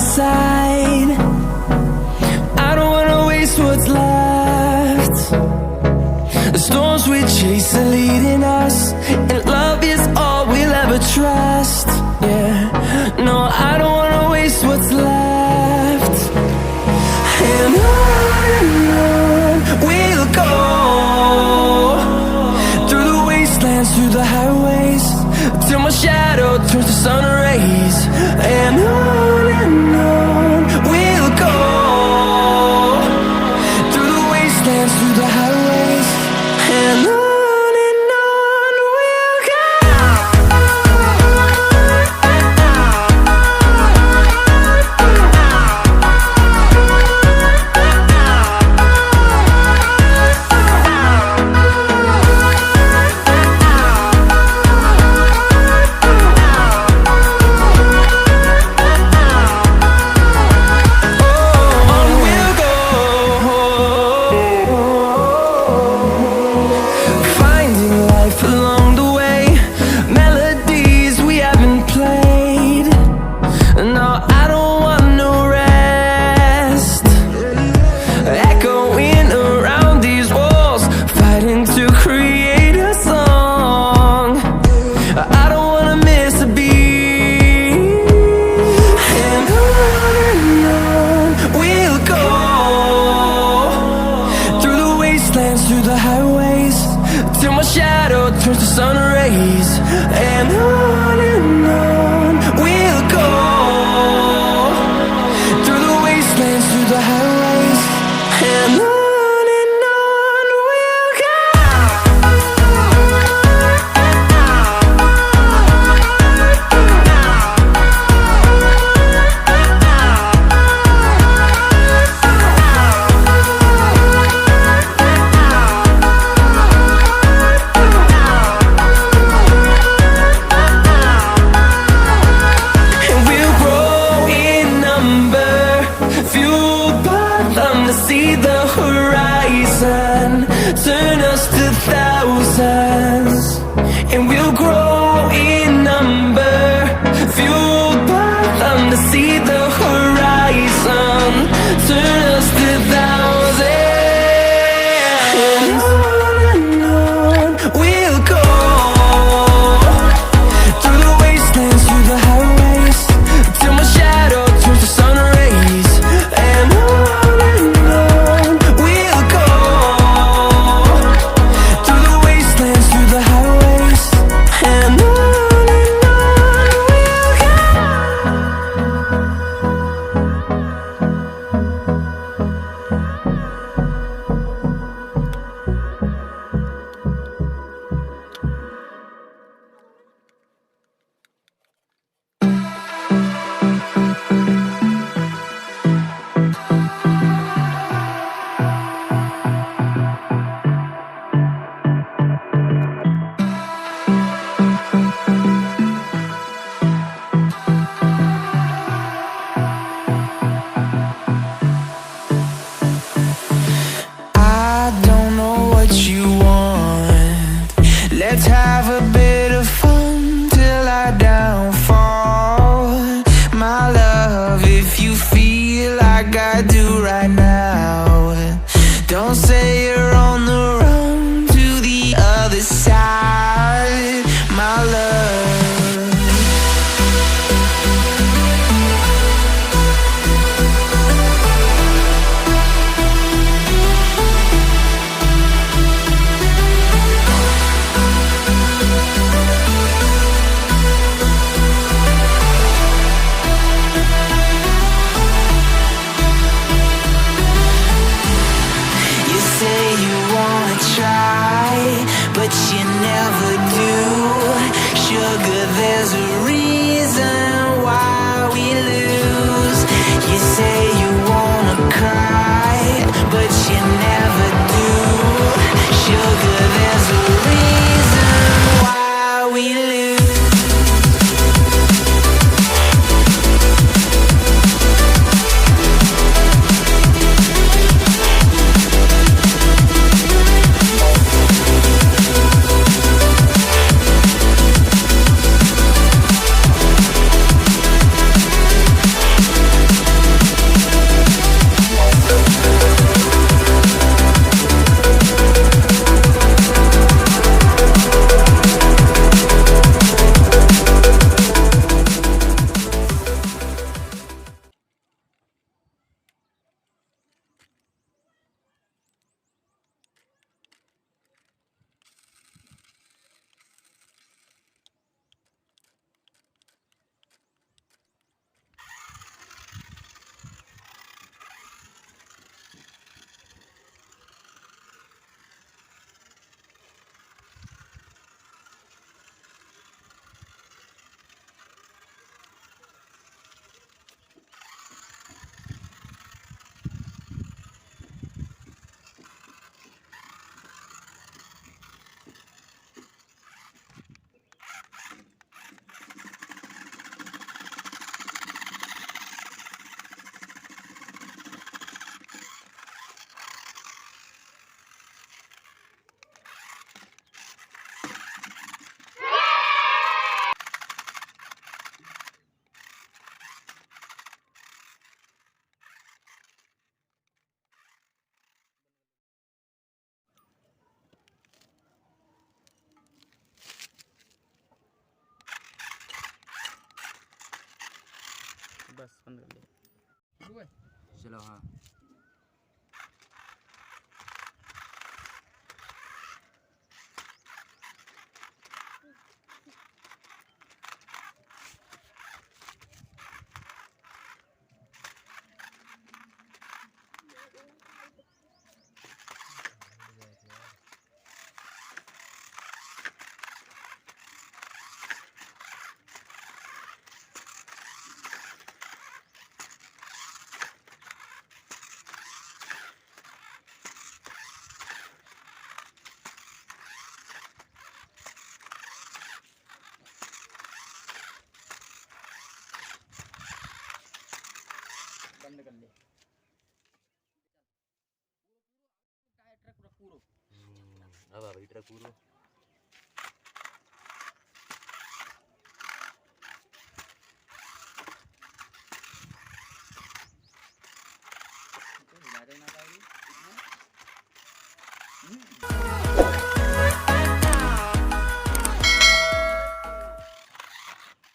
side. I don't wanna waste what's left. The storms we chase are leading us, and love is all we'll ever trust. Yeah, no, I don't wanna waste what's left. And on we'll go, through the wastelands, through the highways, till my shadow turns to sun rays. And on we'll go, through the wastelands, through the highways, and on we'll go. Through the highways, till my shadow turns to sun rays. And on we'll go, through the wastelands, through the highways, and on we'll go. See the horizon, turn us to thousands, and we'll grow in number, fueled by them. To see the horizon, turn us to thousands, and on we'll go, through the wastelands, through the highways, till my shadow turns to sun rays. And let's have a bit of fun till I downfall. My love, if you feel like I do right now, don't say you're on the run to the other side, my love. You say you बंद कर दे। चलो हाँ बंद कर ले। Truck पूरा अब भाई ट्रक पूरा हिला देना चाहिए।